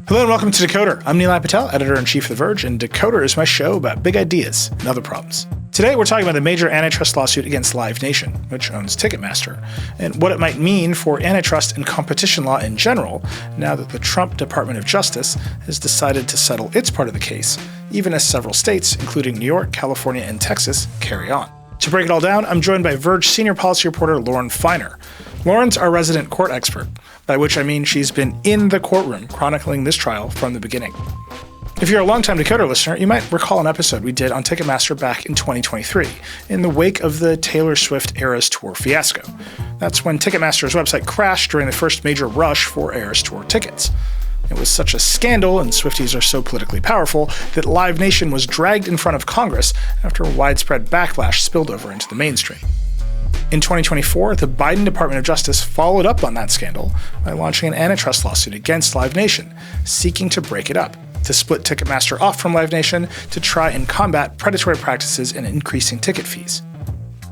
Hello and welcome to Decoder. I'm Nilay Patel, editor-in-chief of The Verge, and Decoder is my show about big ideas and other problems. Today we're talking about the major antitrust lawsuit against Live Nation, which owns Ticketmaster, and what it might mean for antitrust and competition law in general now that the Trump Department of Justice has decided to settle its part of the case, even as several states, including New York, California, and Texas, carry on. To break it all down, I'm joined by Verge senior policy reporter Lauren Feiner. Lauren's our resident court expert, by which I mean she's been in the courtroom chronicling this trial from the beginning. If you're a longtime Decoder listener, you might recall an episode we did on Ticketmaster back in 2023, in the wake of the Taylor Swift Eras Tour fiasco. That's when Ticketmaster's website crashed during the first major rush for Eras Tour tickets. It was such a scandal, and Swifties are so politically powerful, that Live Nation was dragged in front of Congress after a widespread backlash spilled over into the mainstream. In 2024, the Biden Department of Justice followed up on that scandal by launching an antitrust lawsuit against Live Nation, seeking to break it up, to split Ticketmaster off from Live Nation to try and combat predatory practices and increasing ticket fees.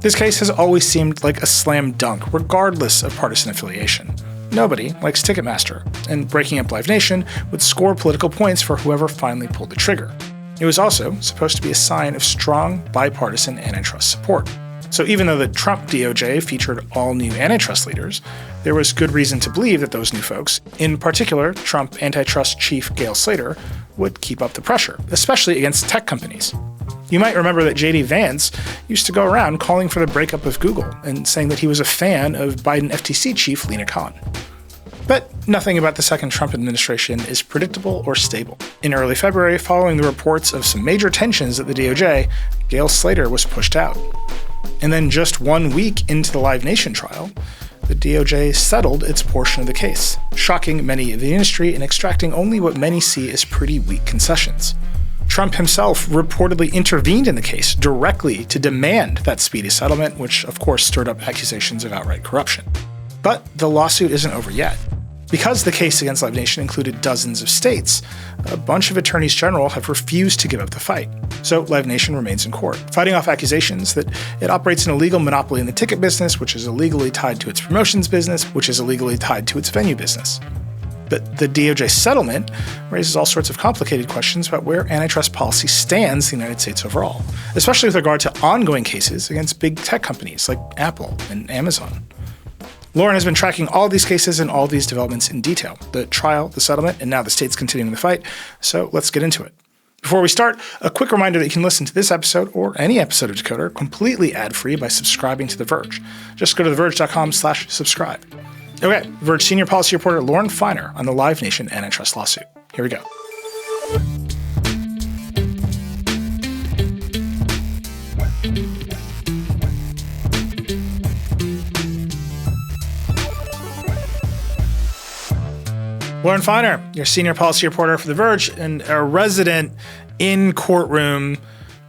This case has always seemed like a slam dunk, regardless of partisan affiliation. Nobody likes Ticketmaster, and breaking up Live Nation would score political points for whoever finally pulled the trigger. It was also supposed to be a sign of strong bipartisan antitrust support. So even though the Trump DOJ featured all new antitrust leaders, there was good reason to believe that those new folks, in particular Trump antitrust chief Gail Slater, would keep up the pressure, especially against tech companies. You might remember that J.D. Vance used to go around calling for the breakup of Google and saying that he was a fan of Biden FTC chief Lina Khan. But nothing about the second Trump administration is predictable or stable. In early February, following the reports of some major tensions at the DOJ, Gail Slater was pushed out. And then just 1 week into the Live Nation trial, the DOJ settled its portion of the case, shocking many in the industry and extracting only what many see as pretty weak concessions. Trump himself reportedly intervened in the case directly to demand that speedy settlement, which of course stirred up accusations of outright corruption. But the lawsuit isn't over yet. Because the case against Live Nation included dozens of states, a bunch of attorneys general have refused to give up the fight. So Live Nation remains in court, fighting off accusations that it operates an illegal monopoly in the ticket business, which is illegally tied to its promotions business, which is illegally tied to its venue business. But the DOJ settlement raises all sorts of complicated questions about where antitrust policy stands in the United States overall, especially with regard to ongoing cases against big tech companies like Apple and Amazon. Lauren has been tracking all these cases and all these developments in detail, the trial, the settlement, and now the states continuing the fight. So let's get into it. Before we start, a quick reminder that you can listen to this episode or any episode of Decoder completely ad-free by subscribing to The Verge. Just go to theverge.com/subscribe. Okay, Verge senior policy reporter Lauren Feiner on the Live Nation antitrust lawsuit. Here we go. Lauren Feiner, your senior policy reporter for The Verge and a resident in courtroom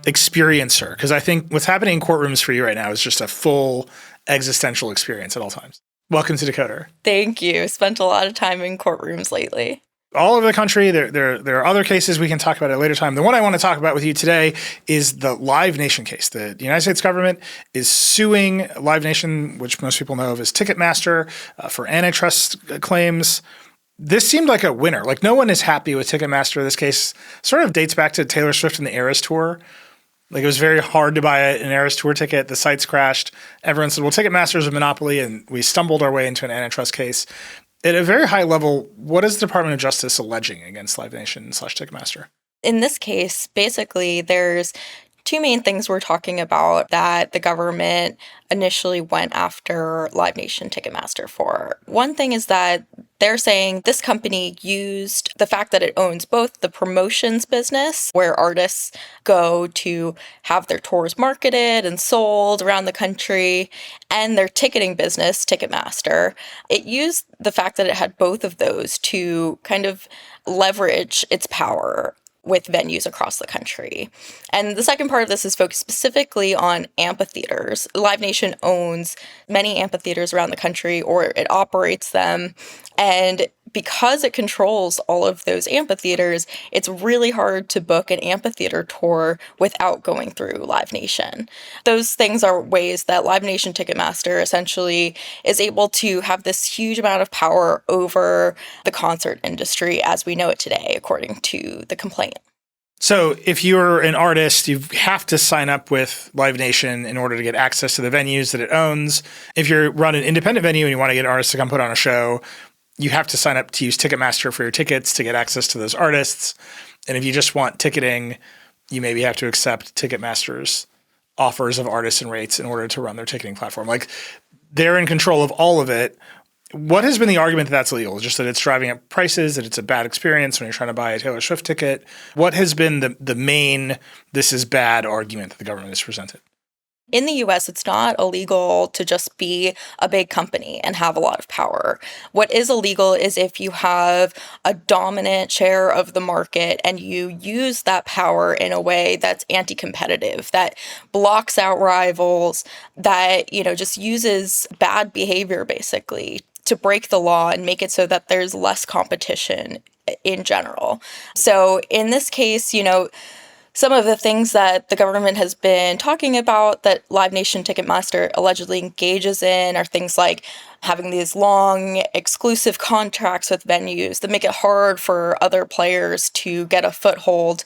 experiencer, because I think what's happening in courtrooms for you right now is just a full existential experience at all times. Welcome to Decoder. Thank you. Spent a lot of time in courtrooms lately. All over the country, there are other cases we can talk about at a later time. The one I want to talk about with you today is the Live Nation case. The United States government is suing Live Nation, which most people know of as Ticketmaster, for antitrust claims. This seemed like a winner. Like, no one is happy with Ticketmaster. This case sort of dates back to Taylor Swift and the Eras Tour. Like, it was very hard to buy an Eras Tour ticket. The sites crashed. Everyone said, well, Ticketmaster is a monopoly, and we stumbled our way into an antitrust case. At a very high level, what is the Department of Justice alleging against Live Nation / Ticketmaster? In this case, basically, there's two main things we're talking about that the government initially went after Live Nation Ticketmaster for. One thing is that they're saying this company used the fact that it owns both the promotions business, where artists go to have their tours marketed and sold around the country, and their ticketing business, Ticketmaster. It used the fact that it had both of those to kind of leverage its power with venues across the country. And the second part of this is focused specifically on amphitheaters. Live Nation owns many amphitheaters around the country, or it operates them. And because it controls all of those amphitheaters, it's really hard to book an amphitheater tour without going through Live Nation. Those things are ways that Live Nation Ticketmaster essentially is able to have this huge amount of power over the concert industry as we know it today, according to the complaint. So if you're an artist, you have to sign up with Live Nation in order to get access to the venues that it owns. If you run an independent venue and you want to get artists to come put on a show, you have to sign up to use Ticketmaster for your tickets to get access to those artists. And if you just want ticketing, you maybe have to accept Ticketmaster's offers of artists and rates in order to run their ticketing platform. Like, they're in control of all of it. What has been the argument that that's illegal? Just that it's driving up prices, that it's a bad experience when you're trying to buy a Taylor Swift ticket? What has been the main "this is bad" argument that the government has presented? In the US, it's not illegal to just be a big company and have a lot of power. What is illegal is if you have a dominant share of the market and you use that power in a way that's anti-competitive, that blocks out rivals, that, just uses bad behavior basically to break the law and make it so that there's less competition in general. So in this case, some of the things that the government has been talking about that Live Nation Ticketmaster allegedly engages in are things like having these long exclusive contracts with venues that make it hard for other players to get a foothold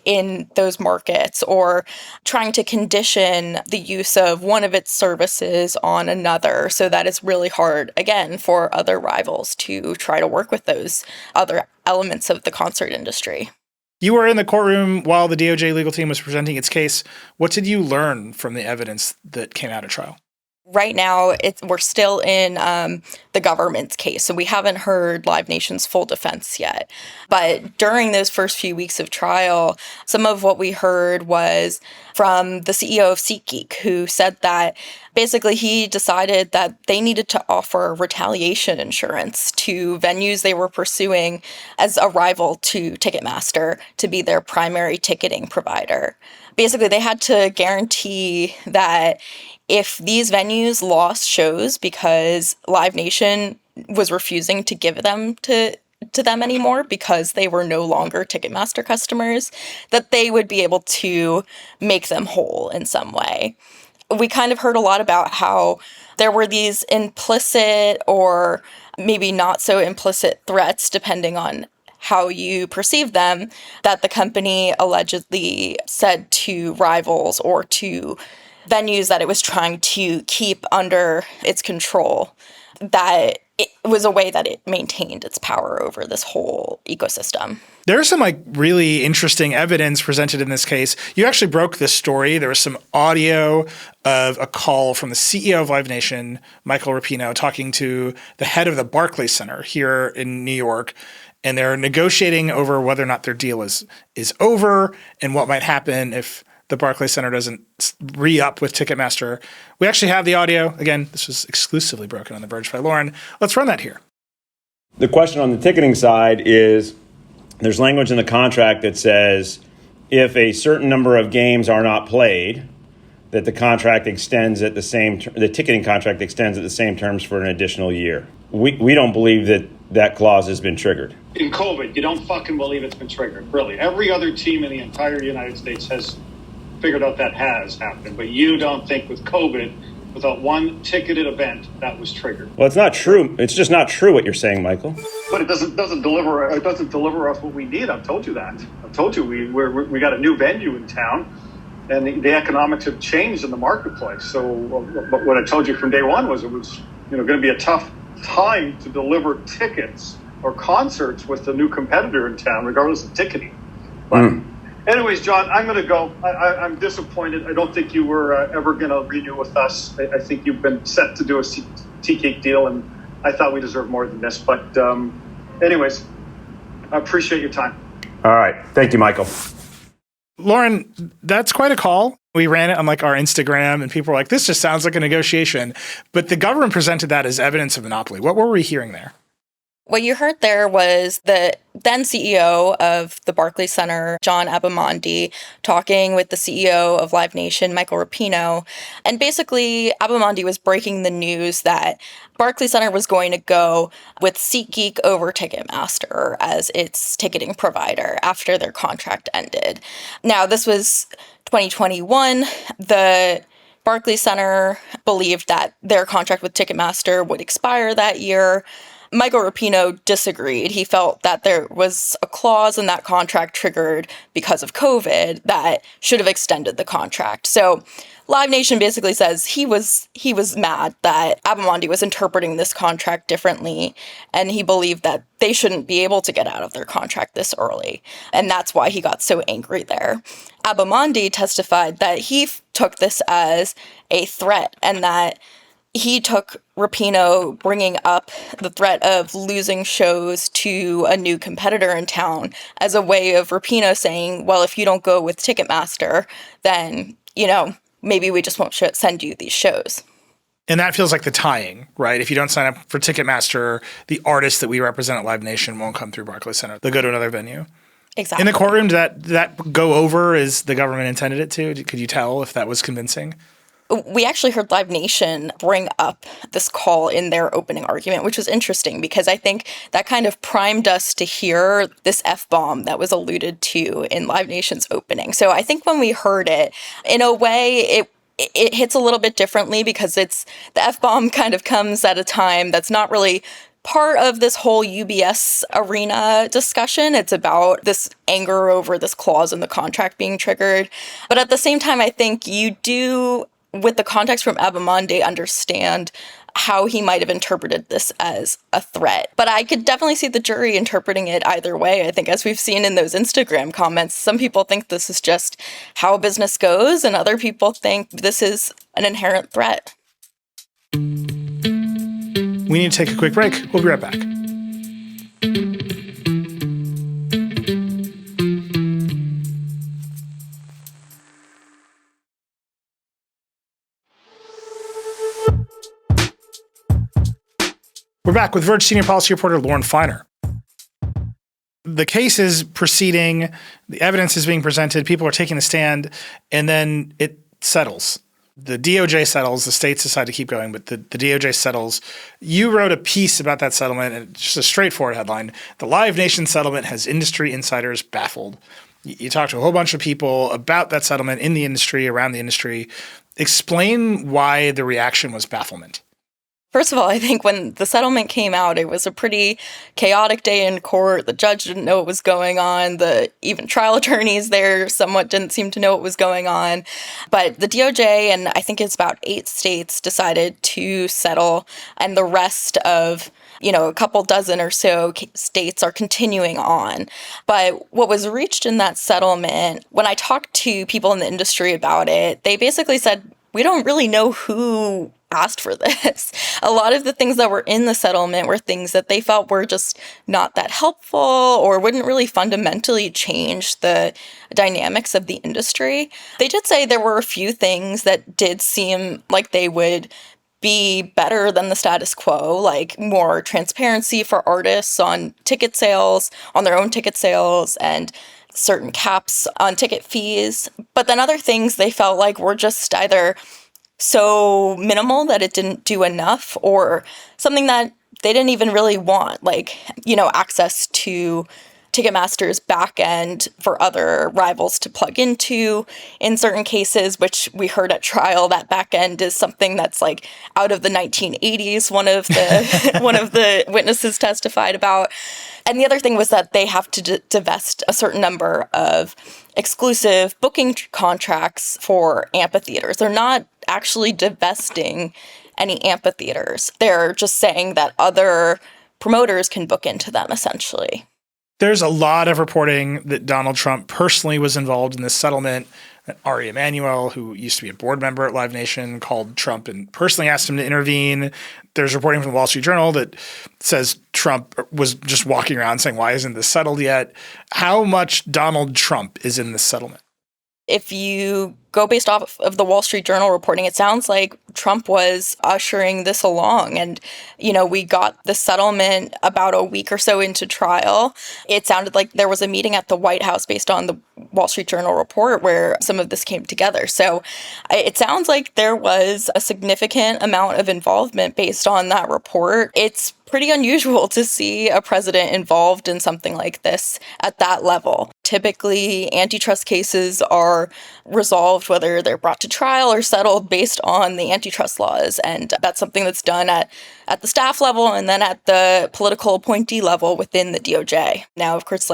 in those markets, or trying to condition the use of one of its services on another so that it's really hard, again, for other rivals to try to work with those other elements of the concert industry. You were in the courtroom while the DOJ legal team was presenting its case. What did you learn from the evidence that came out of trial? Right now, we're still in the government's case, so we haven't heard Live Nation's full defense yet. But during those first few weeks of trial, some of what we heard was from the CEO of SeatGeek, who said that basically he decided that they needed to offer retaliation insurance to venues they were pursuing as a rival to Ticketmaster to be their primary ticketing provider. Basically, they had to guarantee that if these venues lost shows because Live Nation was refusing to give them to them anymore because they were no longer Ticketmaster customers, that they would be able to make them whole in some way. We kind of heard a lot about how there were these implicit or maybe not so implicit threats, depending on how you perceive them, that the company allegedly said to rivals or to venues that it was trying to keep under its control, that it was a way that it maintained its power over this whole ecosystem. There's some really interesting evidence presented in this case. You actually broke this story. There was some audio of a call from the CEO of Live Nation, Michael Rapino, talking to the head of the Barclays Center here in New York. And they're negotiating over whether or not their deal is over and what might happen if the Barclays Center doesn't re-up with Ticketmaster. We actually have the audio. Again, this was exclusively broken on The Verge by Lauren. Let's run that here. The question on the ticketing side is there's language in the contract that says if a certain number of games are not played, that the contract extends at the ticketing contract extends at the same terms for an additional year. We don't believe that clause has been triggered. In COVID, you don't fucking believe it's been triggered, really. Every other team in the entire United States has figured out that has happened, but you don't think with COVID, without one ticketed event, that was triggered. Well, it's not true. It's just not true what you're saying, Michael. But it doesn't deliver. It doesn't deliver us what we need. I've told you that. I've told you we got a new venue in town, and the economics have changed in the marketplace. So what I told you from day one was it was going to be a tough time to deliver tickets or concerts with the new competitor in town, regardless of ticketing. But anyways, John, I'm going to go. I'm disappointed. I don't think you were ever going to renew with us. I think you've been set to do a SeatGeek deal, and I thought we deserved more than this. But anyways, I appreciate your time. All right. Thank you, Michael. Lauren, that's quite a call. We ran it on our Instagram, and people were like, this just sounds like a negotiation. But the government presented that as evidence of monopoly. What were we hearing there? What you heard there was the then CEO of the Barclays Center, John Abamonte, talking with the CEO of Live Nation, Michael Rapino. And basically, Abamonte was breaking the news that Barclays Center was going to go with SeatGeek over Ticketmaster as its ticketing provider after their contract ended. Now, this was 2021. The Barclays Center believed that their contract with Ticketmaster would expire that year. Michael Rapino disagreed. He felt that there was a clause in that contract triggered because of COVID that should have extended the contract. So Live Nation basically says he was mad that Abamonte was interpreting this contract differently, and he believed that they shouldn't be able to get out of their contract this early. And that's why he got so angry there. Abamonte testified that he took this as a threat and that he took Rapino bringing up the threat of losing shows to a new competitor in town as a way of Rapino saying, well, if you don't go with Ticketmaster, then, maybe we just won't send you these shows. And that feels like the tying, right? If you don't sign up for Ticketmaster, the artists that we represent at Live Nation won't come through Barclays Center. They'll go to another venue. Exactly. In the courtroom, did that go over as the government intended it to? Could you tell if that was convincing? We actually heard Live Nation bring up this call in their opening argument, which was interesting because I think that kind of primed us to hear this F-bomb that was alluded to in Live Nation's opening. So I think when we heard it, in a way, it hits a little bit differently because the F-bomb kind of comes at a time that's not really part of this whole UBS arena discussion. It's about this anger over this clause in the contract being triggered. But at the same time, I think you do, with the context from Abamonte, understand how he might have interpreted this as a threat. But I could definitely see the jury interpreting it either way. I think as we've seen in those Instagram comments, some people think this is just how business goes, and other people think this is an inherent threat. We need to take a quick break. We'll be right back. We're back with Verge senior policy reporter Lauren Feiner. The case is proceeding, the evidence is being presented, people are taking the stand, and then it settles. The DOJ settles, the states decide to keep going, but the DOJ settles. You wrote a piece about that settlement, and just a straightforward headline: "The Live Nation settlement has industry insiders baffled." You talked to a whole bunch of people about that settlement in the industry, around the industry. Explain why the reaction was bafflement. First of all, I think when the settlement came out, it was a pretty chaotic day in court. The judge didn't know what was going on. The even trial attorneys there somewhat didn't seem to know what was going on. But the DOJ, and I think it's about 8 states, decided to settle, and the rest of a couple dozen or so states are continuing on. But what was reached in that settlement, when I talked to people in the industry about it, they basically said, we don't really know who asked for this. A lot of the things that were in the settlement were things that they felt were just not that helpful or wouldn't really fundamentally change the dynamics of the industry. They did say there were a few things that did seem like they would be better than the status quo, like more transparency for artists on ticket sales, on their own ticket sales, and certain caps on ticket fees. But then other things they felt like were just either so minimal that it didn't do enough, or something that they didn't even really want, like, access to Ticketmaster's back end for other rivals to plug into in certain cases, which we heard at trial. That back end is something that's like out of the 1980s, one of the witnesses testified about. And the other thing was that they have to divest a certain number of exclusive booking contracts for amphitheaters. They're not actually divesting any amphitheaters. They're just saying that other promoters can book into them, essentially. There's a lot of reporting that Donald Trump personally was involved in this settlement. That Ari Emanuel, who used to be a board member at Live Nation, called Trump and personally asked him to intervene. There's reporting from the Wall Street Journal that says Trump was just walking around saying, why isn't this settled yet? How much Donald Trump is in this settlement? If you go based off of the Wall Street Journal reporting, it sounds like Trump was ushering this along. And, we got the settlement about a week or so into trial. It sounded like there was a meeting at the White House based on the Wall Street Journal report where some of this came together. So it sounds like there was a significant amount of involvement based on that report. It's pretty unusual to see a president involved in something like this at that level. Typically, antitrust cases are resolved, whether they're brought to trial or settled, based on the antitrust laws. And that's something that's done at the staff level and then at the political appointee level within the DOJ. Now, of course,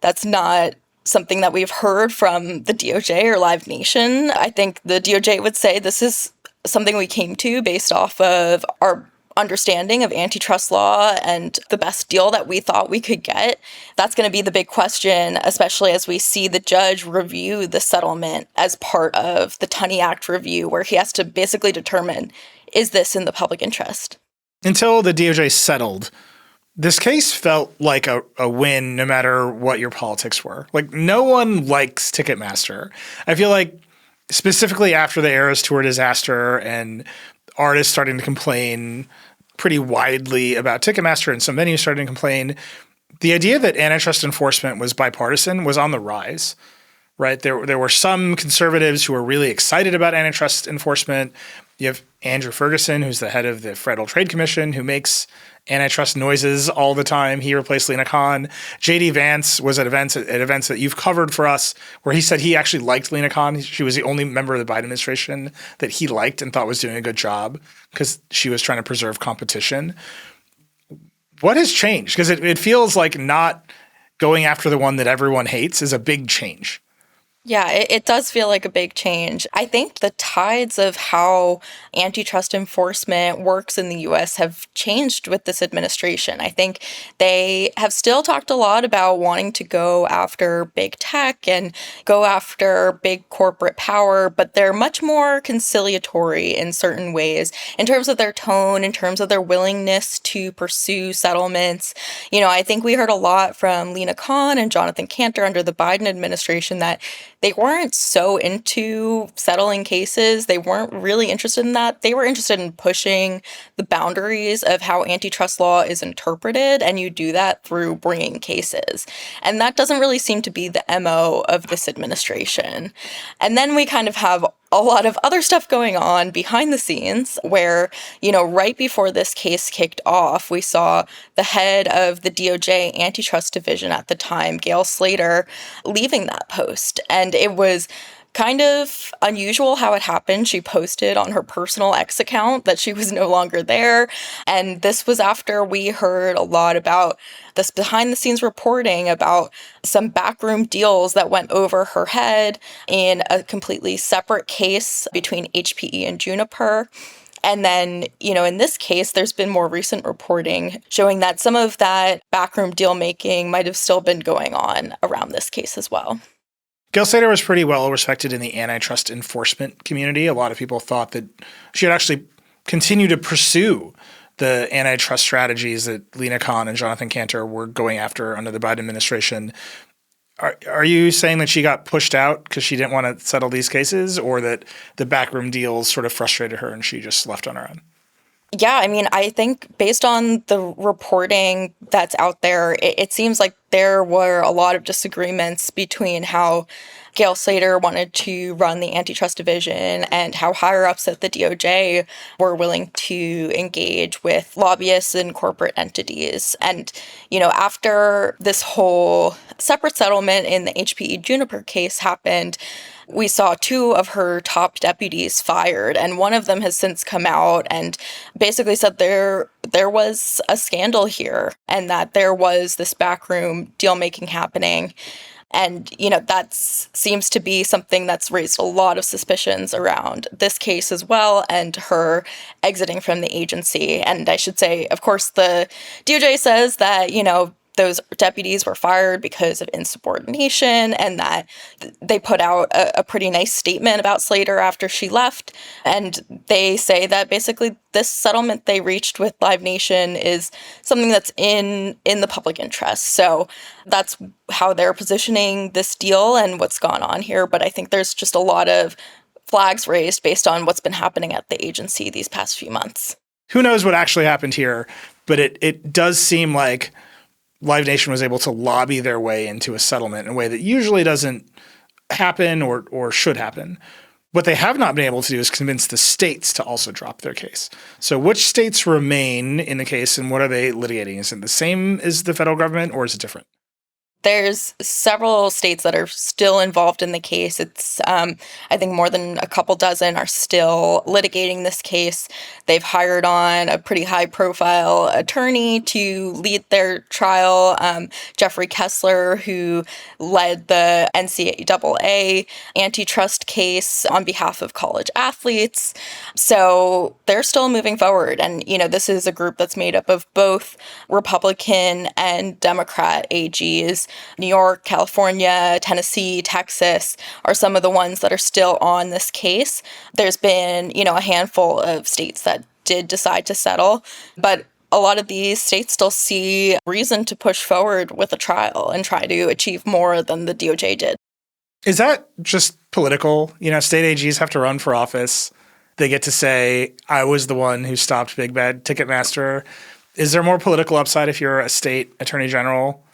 that's not something that we've heard from the DOJ or Live Nation. I think the DOJ would say this is something we came to based off of our understanding of antitrust law and the best deal that we thought we could get. That's going to be the big question, especially as we see the judge review the settlement as part of the Tunney Act review, where he has to basically determine, is this in the public interest? Until the DOJ settled, this case felt like a win no matter what your politics were. No one likes Ticketmaster. I feel like specifically after the Eras Tour disaster and artists starting to complain pretty widely about Ticketmaster and some venues starting to complain, the idea that antitrust enforcement was bipartisan was on the rise, right? There were some conservatives who were really excited about antitrust enforcement. You have Andrew Ferguson, who's the head of the Federal Trade Commission, who makes antitrust noises all the time. He replaced Lena Khan. J.D. Vance was at events that you've covered for us, where he said he actually liked Lena Khan. She was the only member of the Biden administration that he liked and thought was doing a good job because she was trying to preserve competition. What has changed? Because it feels like not going after the one that everyone hates is a big change. Yeah, it does feel like a big change. I think the tides of how antitrust enforcement works in the U.S. have changed with this administration. I think they have still talked a lot about wanting to go after big tech and go after big corporate power, but they're much more conciliatory in certain ways in terms of their tone, in terms of their willingness to pursue settlements. I think we heard a lot from Lena Khan and Jonathan Cantor under the Biden administration that they weren't so into settling cases. They weren't really interested in that. They were interested in pushing the boundaries of how antitrust law is interpreted, and you do that through bringing cases. And that doesn't really seem to be the MO of this administration. And then we kind of have a lot of other stuff going on behind the scenes where, right before this case kicked off, we saw the head of the DOJ antitrust division at the time, Gail Slater, leaving that post. And it was kind of unusual how it happened. She posted on her personal X account that she was no longer there. And this was after we heard a lot about this behind the scenes reporting about some backroom deals that went over her head in a completely separate case between HPE and Juniper. And then, in this case, there's been more recent reporting showing that some of that backroom deal making might have still been going on around this case as well. Gail Slater was pretty well respected in the antitrust enforcement community. A lot of people thought that she would actually continue to pursue the antitrust strategies that Lena Khan and Jonathan Cantor were going after under the Biden administration. Are you saying that she got pushed out because she didn't want to settle these cases, or that the backroom deals sort of frustrated her and she just left on her own? Yeah, I think based on the reporting that's out there, it seems like there were a lot of disagreements between how Gail Slater wanted to run the antitrust division and how higher ups at the DOJ were willing to engage with lobbyists and corporate entities. And, after this whole separate settlement in the HPE Juniper case happened, we saw two of her top deputies fired, and one of them has since come out and basically said there was a scandal here and that there was this backroom deal making happening. And, that seems to be something that's raised a lot of suspicions around this case as well and her exiting from the agency. And I should say, of course, the DOJ says that, those deputies were fired because of insubordination and that they put out a pretty nice statement about Slater after she left. And they say that basically this settlement they reached with Live Nation is something that's in the public interest. So that's how they're positioning this deal and what's gone on here. But I think there's just a lot of flags raised based on what's been happening at the agency these past few months. Who knows what actually happened here, but it does seem like Live Nation was able to lobby their way into a settlement in a way that usually doesn't happen or should happen. What they have not been able to do is convince the states to also drop their case. So which states remain in the case and what are they litigating? Is it the same as the federal government or is it different? There's several states that are still involved in the case. It's, I think more than a couple dozen are still litigating this case. They've hired on a pretty high-profile attorney to lead their trial, Jeffrey Kessler, who led the NCAA antitrust case on behalf of college athletes. So they're still moving forward. And, this is a group that's made up of both Republican and Democrat AGs. New York, California, Tennessee, Texas are some of the ones that are still on this case. There's been, a handful of states that did decide to settle, but a lot of these states still see reason to push forward with a trial and try to achieve more than the DOJ did. Is that just political? State AGs have to run for office. They get to say, I was the one who stopped Big Bad Ticketmaster. Is there more political upside if you're a state attorney general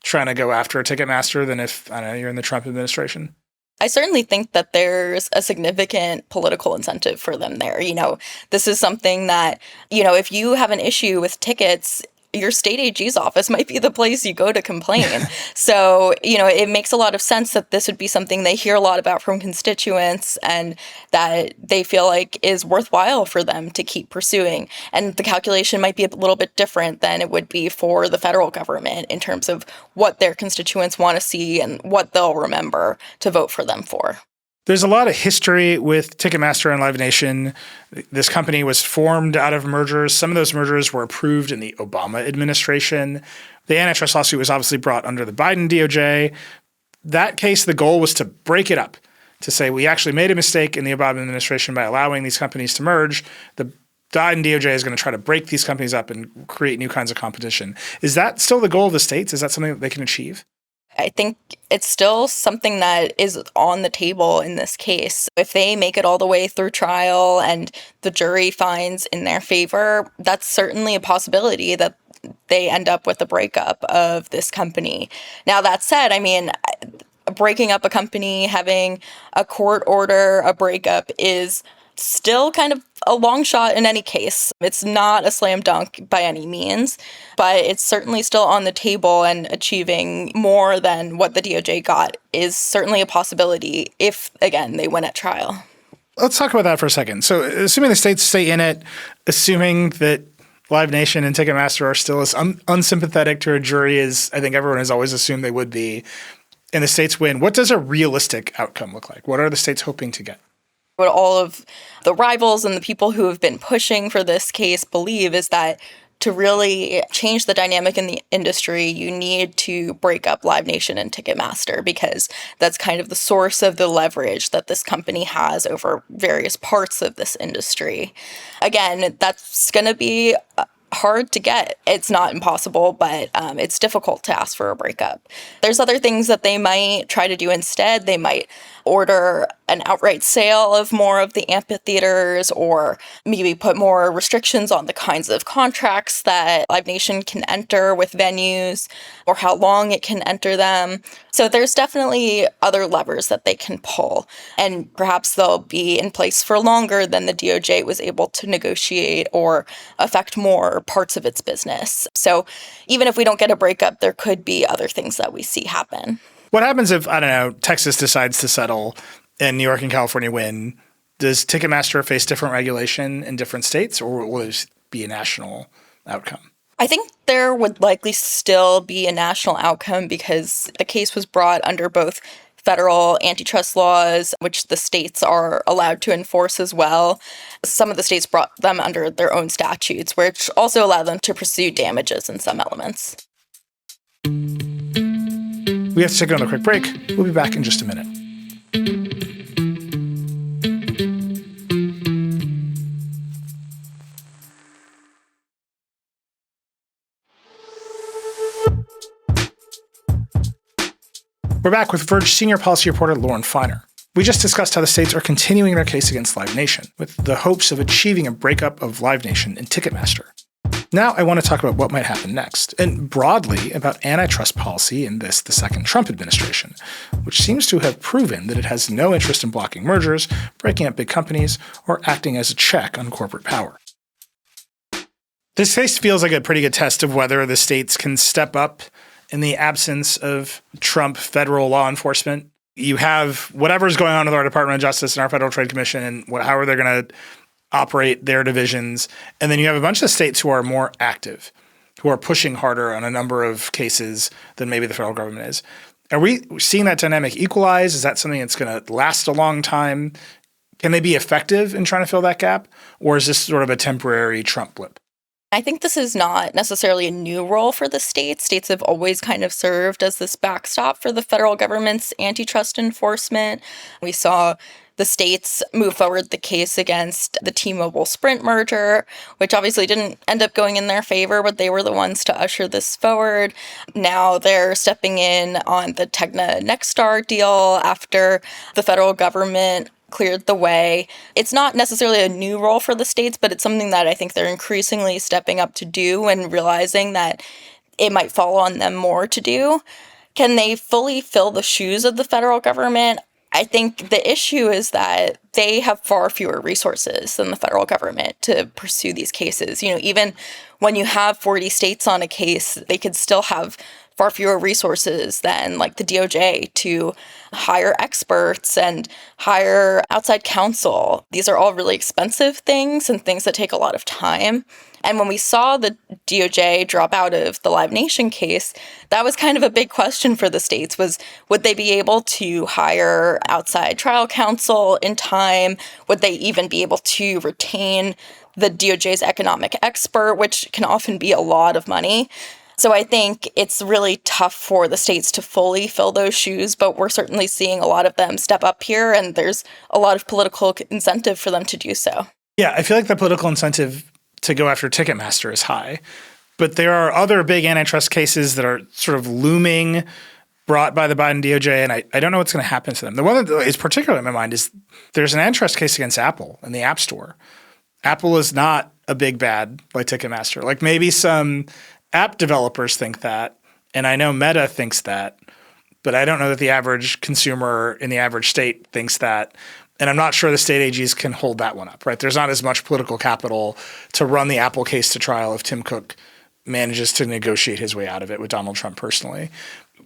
trying to go after a Ticketmaster than if, you're in the Trump administration? I certainly think that there's a significant political incentive for them there. This is something that, if you have an issue with tickets, your state AG's office might be the place you go to complain. So, it makes a lot of sense that this would be something they hear a lot about from constituents and that they feel like is worthwhile for them to keep pursuing. And the calculation might be a little bit different than it would be for the federal government in terms of what their constituents want to see and what they'll remember to vote for them for. There's a lot of history with Ticketmaster and Live Nation. This company was formed out of mergers. Some of those mergers were approved in the Obama administration. The antitrust lawsuit was obviously brought under the Biden DOJ. That case, the goal was to break it up, to say we actually made a mistake in the Obama administration by allowing these companies to merge. The Biden DOJ is going to try to break these companies up and create new kinds of competition. Is that still the goal of the states? Is that something that they can achieve? I think it's still something that is on the table in this case. If they make it all the way through trial and the jury finds in their favor, that's certainly a possibility that they end up with a breakup of this company. Now, that said, breaking up a company, having a court order, a breakup is still kind of a long shot in any case. It's not a slam dunk by any means, but it's certainly still on the table, and achieving more than what the DOJ got is certainly a possibility if, again, they win at trial. Let's talk about that for a second. So assuming the states stay in it, assuming that Live Nation and Ticketmaster are still as unsympathetic to a jury as I think everyone has always assumed they would be, and the states win, what does a realistic outcome look like? What are the states hoping to get? What all of the rivals and the people who have been pushing for this case believe is that to really change the dynamic in the industry, you need to break up Live Nation and Ticketmaster, because that's kind of the source of the leverage that this company has over various parts of this industry. Again, that's going to be hard to get. It's not impossible, but it's difficult to ask for a breakup. There's other things that they might try to do instead. They might order an outright sale of more of the amphitheaters, or maybe put more restrictions on the kinds of contracts that Live Nation can enter with venues, or how long it can enter them. So there's definitely other levers that they can pull, and perhaps they'll be in place for longer than the DOJ was able to negotiate or affect more parts of its business. So even if we don't get a breakup, there could be other things that we see happen. What happens if, Texas decides to settle and New York and California win? Does Ticketmaster face different regulation in different states, or will it be a national outcome? I think there would likely still be a national outcome, because the case was brought under both federal antitrust laws, which the states are allowed to enforce as well. Some of the states brought them under their own statutes, which also allow them to pursue damages in some elements. We have to take another quick break. We'll be back in just a minute. We're back with Verge senior policy reporter Lauren Feiner. We just discussed how the states are continuing their case against Live Nation, with the hopes of achieving a breakup of Live Nation and Ticketmaster. Now I want to talk about what might happen next, and broadly about antitrust policy in the second Trump administration, which seems to have proven that it has no interest in blocking mergers, breaking up big companies, or acting as a check on corporate power. This case feels like a pretty good test of whether the states can step up in the absence of Trump federal law enforcement. You have whatever's going on with our Department of Justice and our Federal Trade Commission and how are they going to operate their divisions. And then you have a bunch of states who are more active, who are pushing harder on a number of cases than maybe the federal government is. Are we seeing that dynamic equalize? Is that something that's going to last a long time? Can they be effective in trying to fill that gap? Or is this sort of a temporary Trump blip? I think this is not necessarily a new role for the states. States have always kind of served as this backstop for the federal government's antitrust enforcement. We saw the states move forward the case against the T-Mobile Sprint merger, which obviously didn't end up going in their favor, but they were the ones to usher this forward. Now they're stepping in on the Tegna Nexstar deal after the federal government cleared the way. It's not necessarily a new role for the states, but it's something that I think they're increasingly stepping up to do and realizing that it might fall on them more to do. Can they fully fill the shoes of the federal government? I think the issue is that they have far fewer resources than the federal government to pursue these cases. Even when you have 40 states on a case, they could still have far fewer resources than like the DOJ to hire experts and hire outside counsel. These are all really expensive things and things that take a lot of time. And when we saw the DOJ drop out of the Live Nation case, that was kind of a big question for the states was, would they be able to hire outside trial counsel in time? Would they even be able to retain the DOJ's economic expert, which can often be a lot of money? So I think it's really tough for the states to fully fill those shoes, but we're certainly seeing a lot of them step up here, and there's a lot of political incentive for them to do so. Yeah, I feel like the political incentive to go after Ticketmaster is high, but there are other big antitrust cases that are sort of looming, brought by the Biden DOJ, and I don't know what's going to happen to them. The one that is particularly in my mind is there's an antitrust case against Apple in the App Store. Apple is not a big bad like Ticketmaster. Like maybe some app developers think that, and I know Meta thinks that, but I don't know that the average consumer in the average state thinks that. And I'm not sure the state AGs can hold that one up, right? There's not as much political capital to run the Apple case to trial if Tim Cook manages to negotiate his way out of it with Donald Trump personally.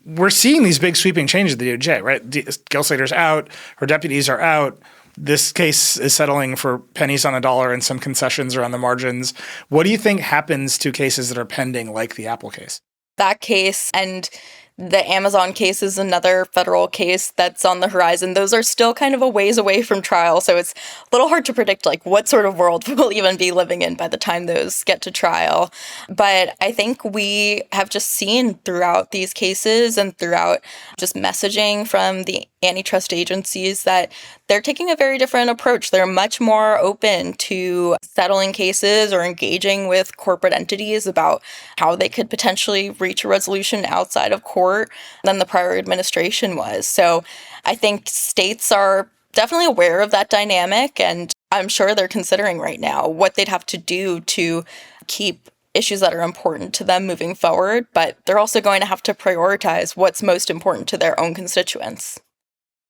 We're seeing these big sweeping changes at the DOJ, right? Gail Slater's out, her deputies are out. This case is settling for pennies on a dollar and some concessions are on the margins. What do you think happens to cases that are pending like the Apple case? That case and the Amazon case is another federal case that's on the horizon. Those are still kind of a ways away from trial, so it's a little hard to predict like what sort of world we'll even be living in by the time those get to trial. But I think we have just seen throughout these cases and throughout just messaging from the antitrust agencies that they're taking a very different approach. They're much more open to settling cases or engaging with corporate entities about how they could potentially reach a resolution outside of court than the prior administration was. So I think states are definitely aware of that dynamic, and I'm sure they're considering right now what they'd have to do to keep issues that are important to them moving forward, but they're also going to have to prioritize what's most important to their own constituents.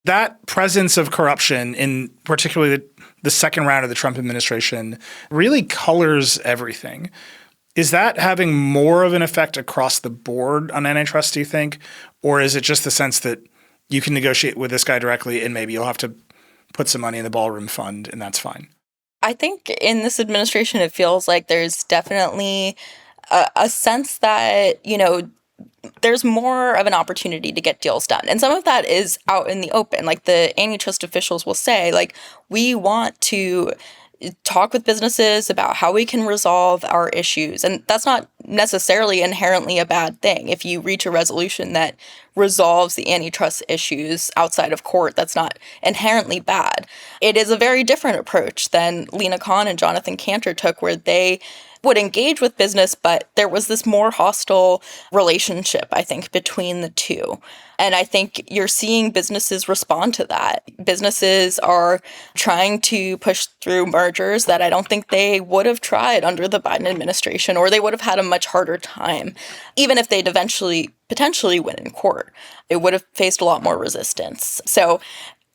That presence of corruption in particularly the second round of the Trump administration really colors everything. Is that having more of an effect across the board on antitrust, do you think? Or is it just the sense that you can negotiate with this guy directly and maybe you'll have to put some money in the ballroom fund and that's fine? I think in this administration, it feels like there's definitely a sense that, there's more of an opportunity to get deals done. And some of that is out in the open. Like the antitrust officials will say, like, we want to talk with businesses about how we can resolve our issues. And that's not necessarily inherently a bad thing. If you reach a resolution that resolves the antitrust issues outside of court, that's not inherently bad. It is a very different approach than Lena Khan and Jonathan Cantor took, where they would engage with business, but there was this more hostile relationship, I think, between the two. And I think you're seeing businesses respond to that. Businesses are trying to push through mergers that I don't think they would have tried under the Biden administration, or they would have had a much harder time. Even if they'd eventually potentially win in court, it would have faced a lot more resistance. So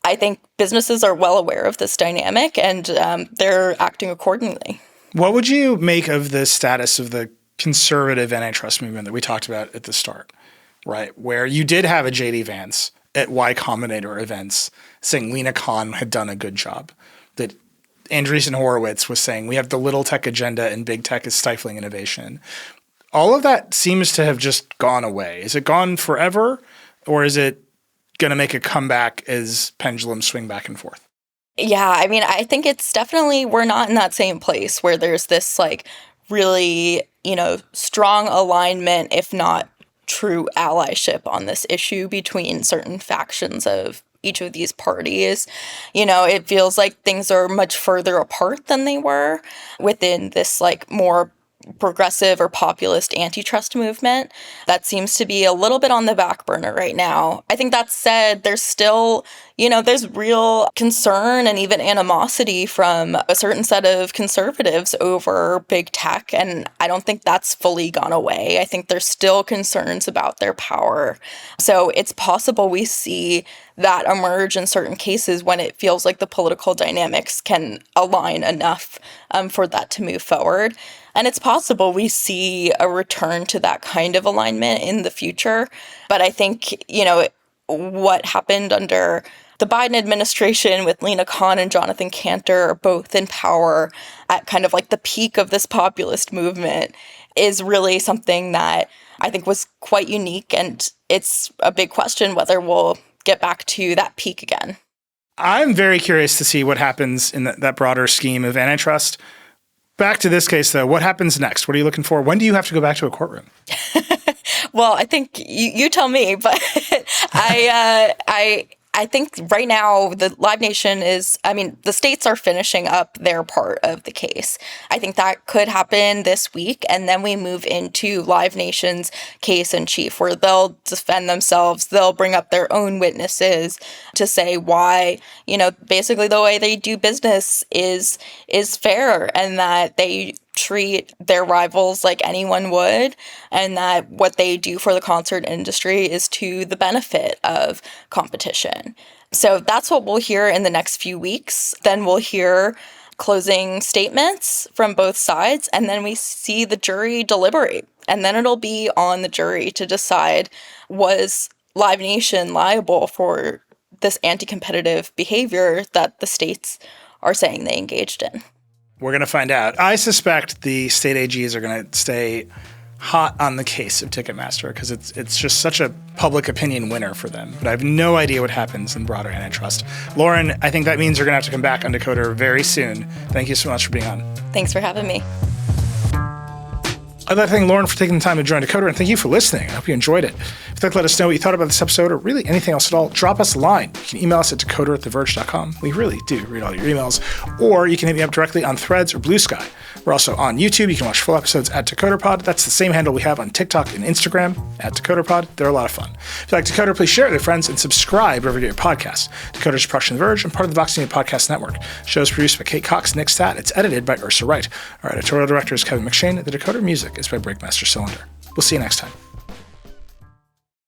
I think businesses are well aware of this dynamic, and they're acting accordingly. What would you make of the status of the conservative antitrust movement that we talked about at the start, right? Where you did have a J.D. Vance at Y Combinator events saying Lena Khan had done a good job, that Andreessen Horowitz was saying we have the little tech agenda and big tech is stifling innovation. All of that seems to have just gone away. Is it gone forever, or is it going to make a comeback as pendulums swing back and forth? Yeah, I mean, I think it's definitely, we're not in that same place where there's this like really, strong alignment, if not true allyship on this issue between certain factions of each of these parties. It feels like things are much further apart than they were within this like more progressive or populist antitrust movement that seems to be a little bit on the back burner right now. I think that said, there's still, there's real concern and even animosity from a certain set of conservatives over big tech. And I don't think that's fully gone away. I think there's still concerns about their power. So it's possible we see that emerge in certain cases when it feels like the political dynamics can align enough for that to move forward. And it's possible we see a return to that kind of alignment in the future. But I think, what happened under the Biden administration with Lena Khan and Jonathan Cantor both in power at kind of like the peak of this populist movement is really something that I think was quite unique. And it's a big question whether we'll get back to that peak again. I'm very curious to see what happens in that broader scheme of antitrust. Back to this case, though, what happens next? What are you looking for? When do you have to go back to a courtroom? Well, I think you tell me, but I think right now the Live Nation the states are finishing up their part of the case. I think that could happen this week, and then we move into Live Nation's case in chief, where they'll defend themselves. They'll bring up their own witnesses to say why, basically the way they do business is fair, and that they treat their rivals like anyone would, and that what they do for the concert industry is to the benefit of competition. So that's what we'll hear in the next few weeks. Then we'll hear closing statements from both sides, and then we see the jury deliberate. And then it'll be on the jury to decide, was Live Nation liable for this anti-competitive behavior that the states are saying they engaged in? We're going to find out. I suspect the state AGs are going to stay hot on the case of Ticketmaster because it's just such a public opinion winner for them. But I have no idea what happens in broader antitrust. Lauren, I think that means you're going to have to come back on Decoder very soon. Thank you so much for being on. Thanks for having me. I'd like to thank Lauren for taking the time to join Decoder, and thank you for listening. I hope you enjoyed it. If you'd like to let us know what you thought about this episode or really anything else at all, drop us a line. You can email us at decoder@theverge.com. We really do read all your emails. Or you can hit me up directly on Threads or Blue Sky. We're also on YouTube. You can watch full episodes at DecoderPod. That's the same handle we have on TikTok and Instagram at DecoderPod. They're a lot of fun. If you like Decoder, please share it with your friends and subscribe wherever you get your podcasts. Decoder is a production of The Verge and part of the Vox Media Podcast Network. The show is produced by Kate Cox and Nick Stat. It's edited by Ursa Wright. Our editorial director is Kevin McShane. The Decoder music is by Breakmaster Cylinder. We'll see you next time.